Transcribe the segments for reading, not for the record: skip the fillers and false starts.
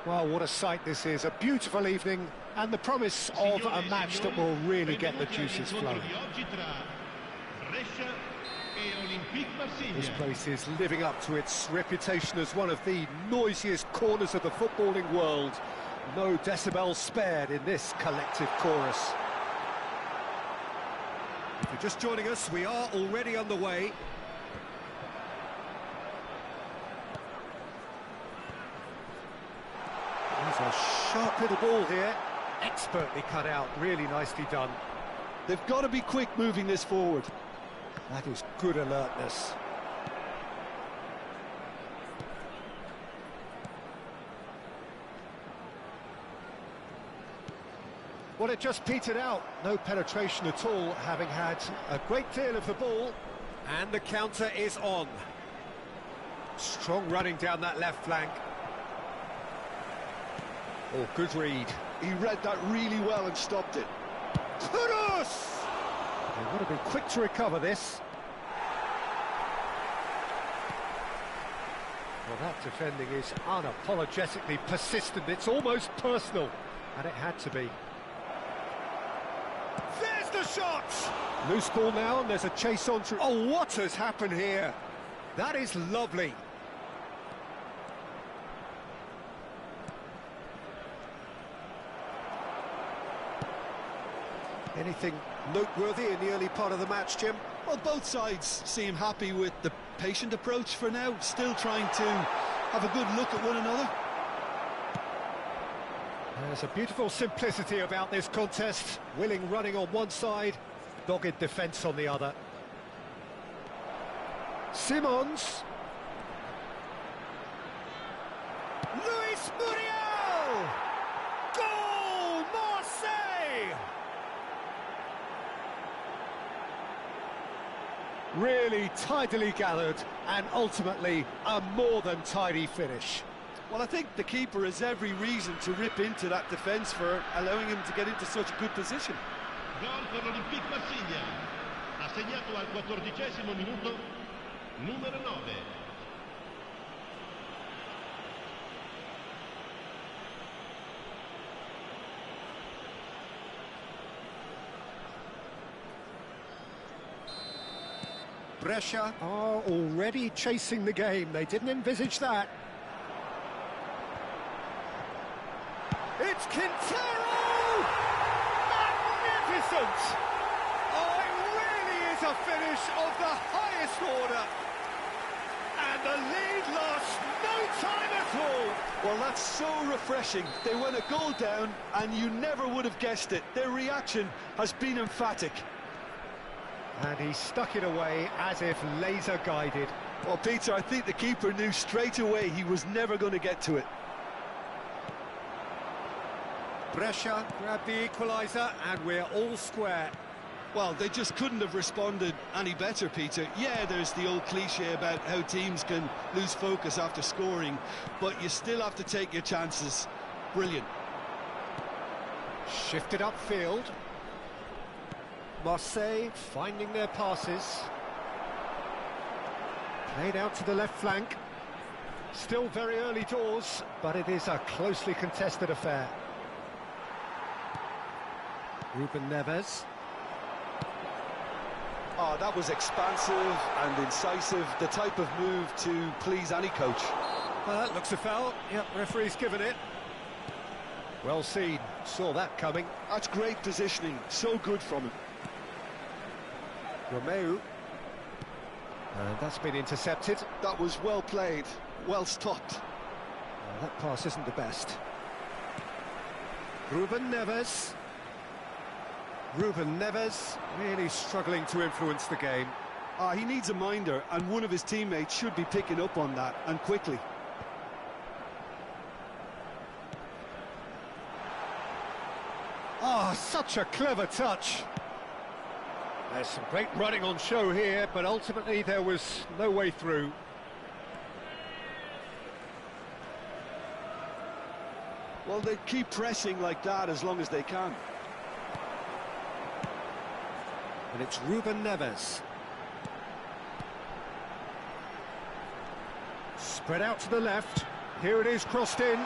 Well, what a sight this is. A beautiful evening and the promise of a match that will really get the juices flowing. This place is living up to its reputation as one of the noisiest corners of the footballing world. No decibels spared in this collective chorus. If you're just joining us, we are already underway. There's a sharp little ball here, expertly cut out, really nicely done. They've got to be quick moving this forward. That is good alertness. Well, it just petered out. No penetration at all, having had a great deal of the ball. And the counter is on. Strong running down that left flank. Oh, good read. He read that really well and stopped it. Kudos! They would have been quick to recover this. Well, that defending is unapologetically persistent. It's almost personal, and it had to be. There's the shot! Loose ball now, and there's a chase on through. Oh, what has happened here? That is lovely. Anything noteworthy in the early part of the match, Jim? Well, both sides seem happy with the patient approach for now, still trying to have a good look at one another. There's a beautiful simplicity about this contest. Willing running on one side, dogged defence on the other. Simons. Luis Muriel! Goal! Marseille! Really tidily gathered, and ultimately a more than tidy finish. Well, I think the keeper has every reason to rip into that defence for allowing him to get into such a good position. Gol per l'Olympique Marsiglia. Ha segnato al 14° minuto, numero 9. Bрешиа are already chasing the game. They didn't envisage that. It's Quintero! Magnificent! Oh, it really is a finish of the highest order. And the lead lost no time at all. Well, that's so refreshing. They went a goal down, and you never would have guessed it. Their reaction has been emphatic. And he stuck it away as if laser-guided. Well, Peter, I think the keeper knew straight away he was never going to get to it. Bрешиа grabbed the equaliser, and we're all square. Well, they just couldn't have responded any better, Peter. Yeah, there's the old cliche about how teams can lose focus after scoring, but you still have to take your chances. Brilliant. Shifted upfield. Marseille finding their passes. Played out to the left flank. Still very early doors, but it is a closely contested affair. Ruben Neves. Oh, that was expansive and incisive, the type of move to please any coach. Well, that looks a foul. Yep, referee's given it. Well seen, saw that coming. That's great positioning, so good from him. Romeu. And that's been intercepted. That was well played, well stopped. Well, that pass isn't the best. Ruben Neves. Ruben Neves really struggling to influence the game. He needs a minder, and one of his teammates should be picking up on that, and quickly. Oh, such a clever touch. There's some great running on show here, but ultimately there was no way through. Well, they keep pressing like that as long as they can. And it's Ruben Neves. Spread out to the left. Here it is, crossed in.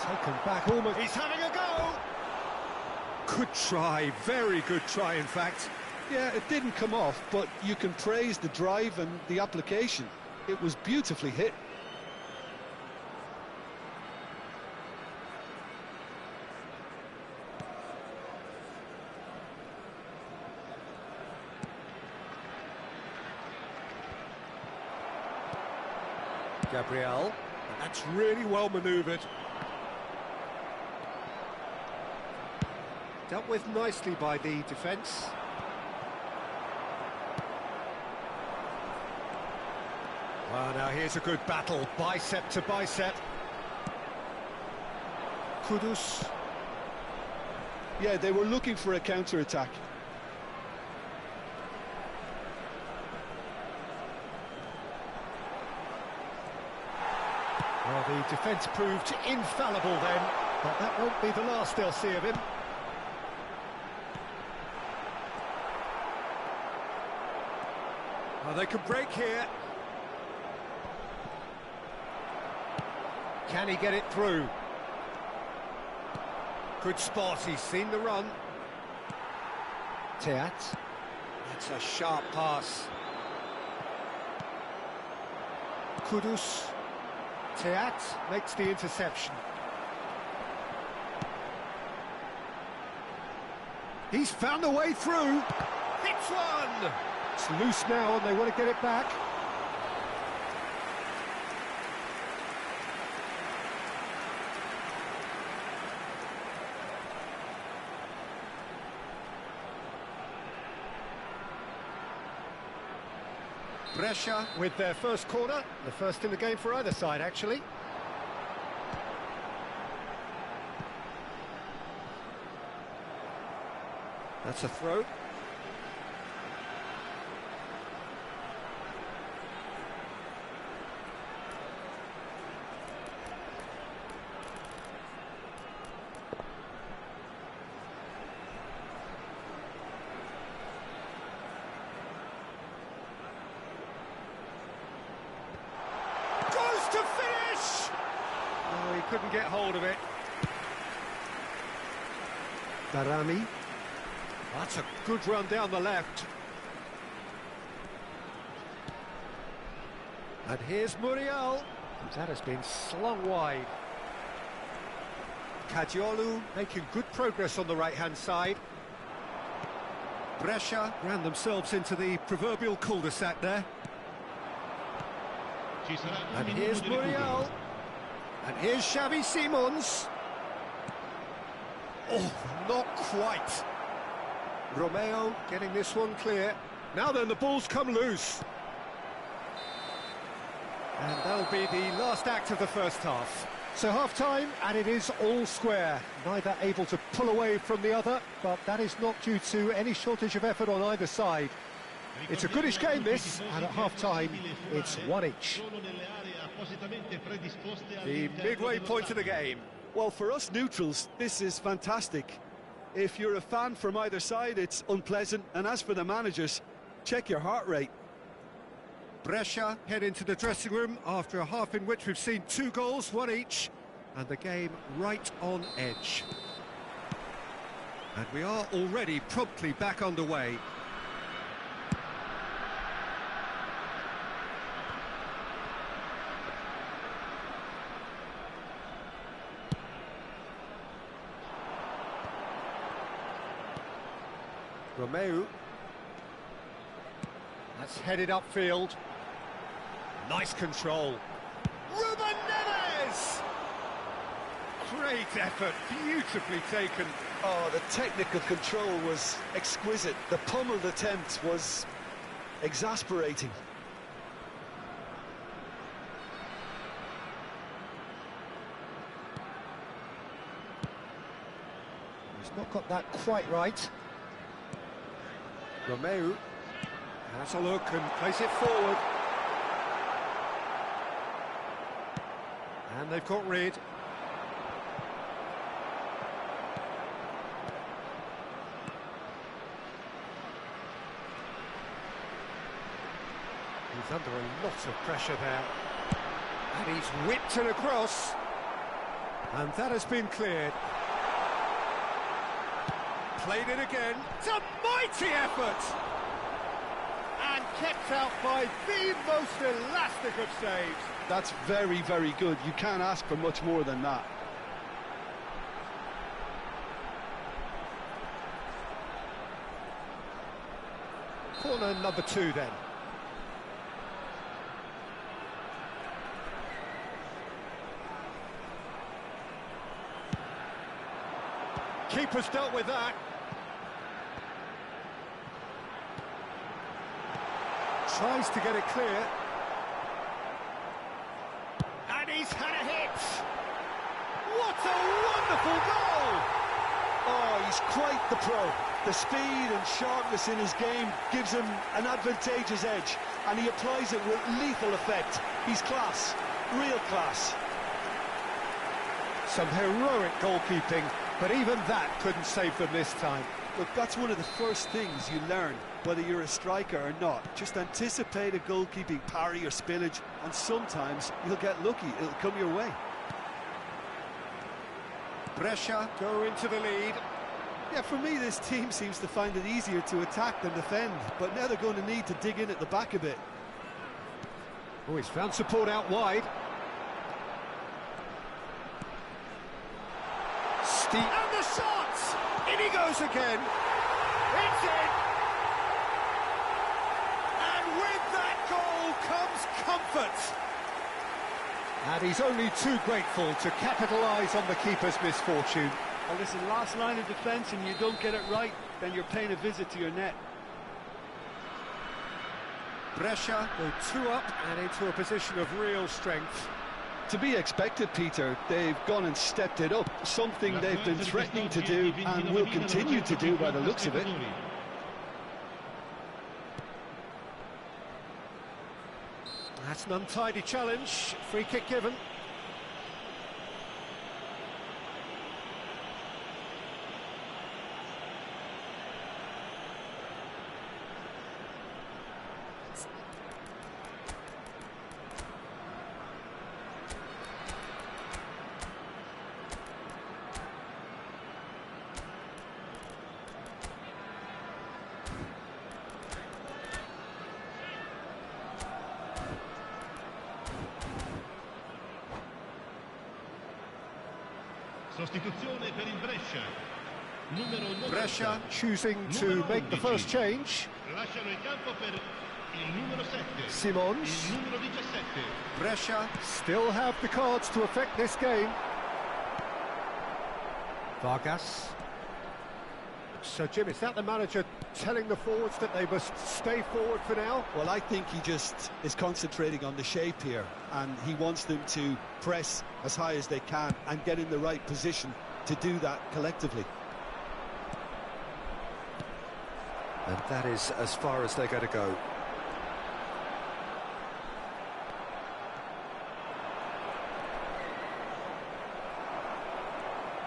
Taken back almost. He's having a go! Good try, very good try, in fact. Yeah, it didn't come off, but you can praise the drive and the application. It was beautifully hit. Gabriel, and that's really well manoeuvred. Dealt with nicely by the defence. Well, now here's a good battle, bicep to bicep. Kudus. Yeah, they were looking for a counter-attack. Well, the defence proved infallible then, but that won't be the last they'll see of him. Well, they can break here. Can he get it through? Good spot, he's seen the run. Teat. That's a sharp pass. Kudus. Teat makes the interception. He's found a way through. Hits one! It's loose now and they want to get it back. Bрешиа with their first corner, the first in the game for either side, actually. That's a throw. To finish! Oh, he couldn't get hold of it. Darami. That's a good run down the left. And here's Muriel. That has been slung wide. Kajiolu making good progress on the right-hand side. Bрешиа ran themselves into the proverbial cul-de-sac there. And here's Muriel. And here's Xavi Simons. Oh, not quite. Romeo getting this one clear. Now then, the ball's come loose. And that'll be the last act of the first half. So half-time, and it is all square. Neither able to pull away from the other, but that is not due to any shortage of effort on either side. It's a goodish game, this, and at half-time, it's one each. The midway point of the game. Well, for us neutrals, this is fantastic. If you're a fan from either side, it's unpleasant, and as for the managers, check your heart rate. Bрешиа head into the dressing room after a half in which we've seen 2 goals, 1 each, and the game right on edge. And we are already promptly back underway. Romeo. That's headed upfield. Nice control. Ruben Neves! Great effort, beautifully taken. Oh, the technical control was exquisite. The pummeled attempt was exasperating. He's not got that quite right. Romeo has a look and plays it forward. And they've got rid. He's under a lot of pressure there. And he's whipped it across. And that has been cleared. Played it again. It's a mighty effort! And kept out by the most elastic of saves. That's very, very good. You can't ask for much more than that. Corner number 2 then. Keeper's dealt with that. Tries to get it clear. And he's had a hit! What a wonderful goal! Oh, he's quite the pro. The speed and sharpness in his game gives him an advantageous edge, and he applies it with lethal effect. He's class, real class. Some heroic goalkeeping, but even that couldn't save them this time. Look, that's one of the first things you learn, whether you're a striker or not. Just anticipate a goalkeeping parry or spillage, and sometimes you'll get lucky. It'll come your way. Brescia go into the lead. Yeah, for me, this team seems to find it easier to attack than defend, but now they're going to need to dig in at the back a bit. Oh, he's found support out wide. Steep. And the shots! In he goes again. It's in! And with that goal comes comfort. And he's only too grateful to capitalise on the keeper's misfortune. Well, listen, last line of defence and you don't get it right, then you're paying a visit to your net. Brescia go 2 up and into a position of real strength. To be expected, Peter. They've gone and stepped it up, something they've been threatening to do and will continue to do by the looks of it. That's an untidy challenge, free kick given. Sostituzione per il Brescia. Numero 90. Brescia choosing to make the first change. Lasciano il campo per il numero 7. Simons. Il numero 17. Brescia still have the cards to affect this game. Vargas. So, Jim, is that the manager telling the forwards that they must stay forward for now? Well, I think he just is concentrating on the shape here, and he wants them to press as high as they can and get in the right position to do that collectively. And that is as far as they're going to go.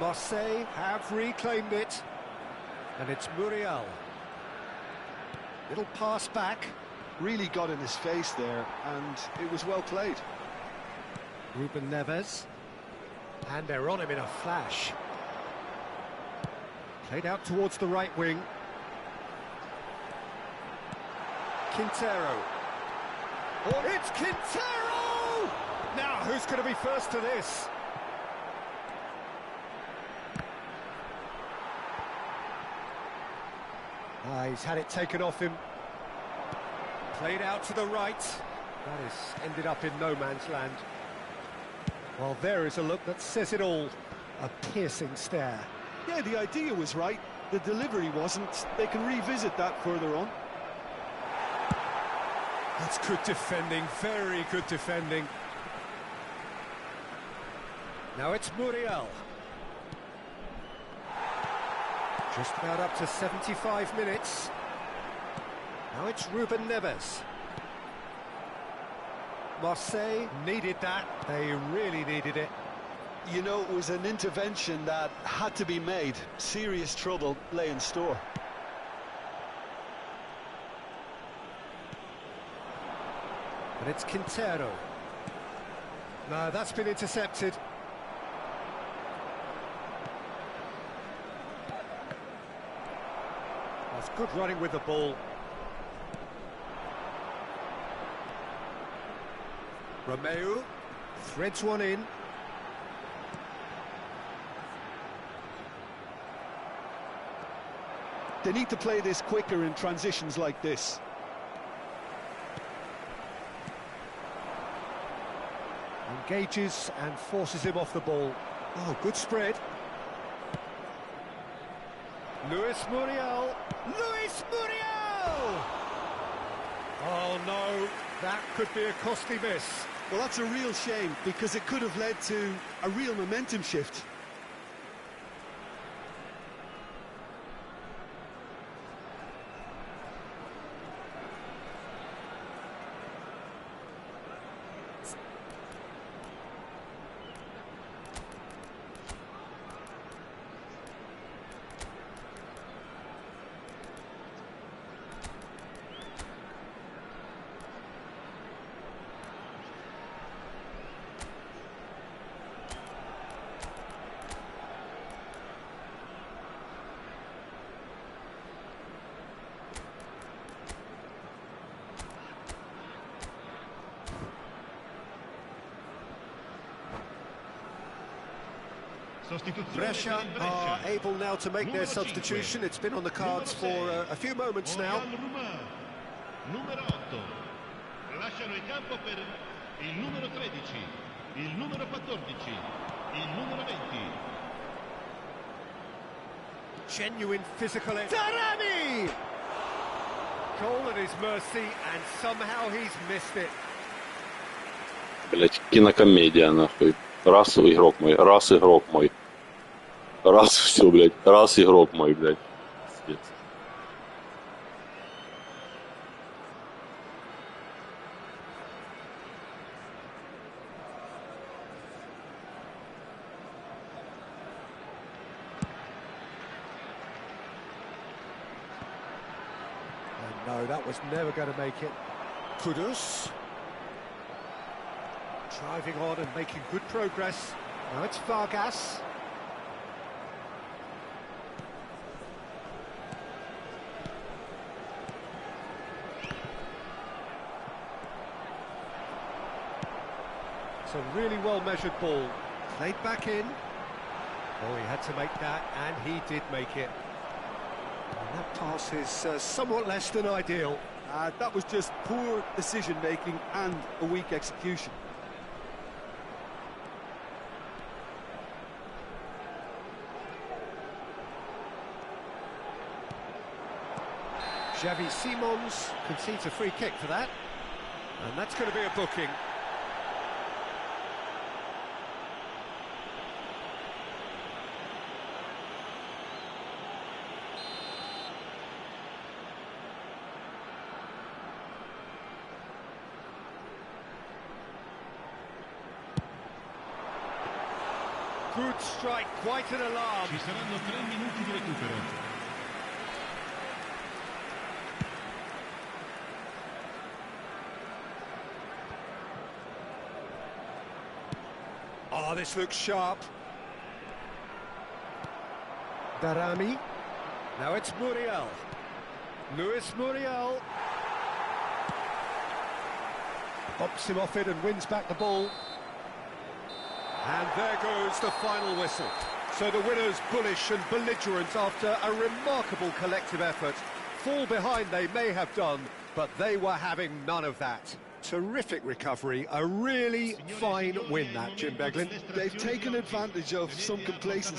Marseille have reclaimed it. And it's Muriel. Little pass back. Really got in his face there, and it was well played. Ruben Neves. And they're on him in a flash. Played out towards the right wing. Quintero. Oh, it's Quintero! Now, who's going to be first to this? He's had it taken off him. Played out to the right. That has ended up in no man's land. Well, there is a look that says it all. A piercing stare. Yeah, the idea was right. The delivery wasn't. They can revisit that further on. That's good defending, very good defending. Now it's Muriel. Just about up to 75 minutes. Now it's Ruben Neves. Marseille needed that. They really needed it. You know, it was an intervention that had to be made. Serious trouble lay in store. And it's Quintero. No, that's been intercepted. It's good running with the ball. Romeu threads one in. They need to play this quicker in transitions like this. Engages and forces him off the ball. Oh, good spread. Luis Muriel. Luis Muriel! Oh no, that could be a costly miss. Well, that's a real shame, because it could have led to a real momentum shift. Bрешia are able now to make their substitution. It's been on the cards for a few moments now. Numero 8. Lasciano il campo per il numero 13, il numero 14, il numero 20. Genuine physical... Darami! Goal at his mercy, and somehow he's missed it. Блять, кинокомедия, нахуй. Раз игрок мой, раз игрок мой. Раз все, блядь, раз игрок мой, блядь. Пиздец. No, that was never going to make it. Kudus. Driving on and making good progress. Now it's Vargas. It's a really well-measured ball. Played back in. Oh, he had to make that, and he did make it. And that pass is somewhat less than ideal. That was just poor decision-making and a weak execution. Xavi Simons concedes a free kick for that. And that's going to be a booking. Good strike, quite an alarm. Ci saranno 3 minuti di recupero. Oh, this looks sharp. Darami. Now it's Muriel. Luis Muriel. Pops him off it and wins back the ball. And there goes the final whistle. So the winners bullish and belligerent after a remarkable collective effort. Fall behind they may have done, but they were having none of that. Terrific recovery, a really fine win that, Jim Beglin. They've taken advantage of some complacency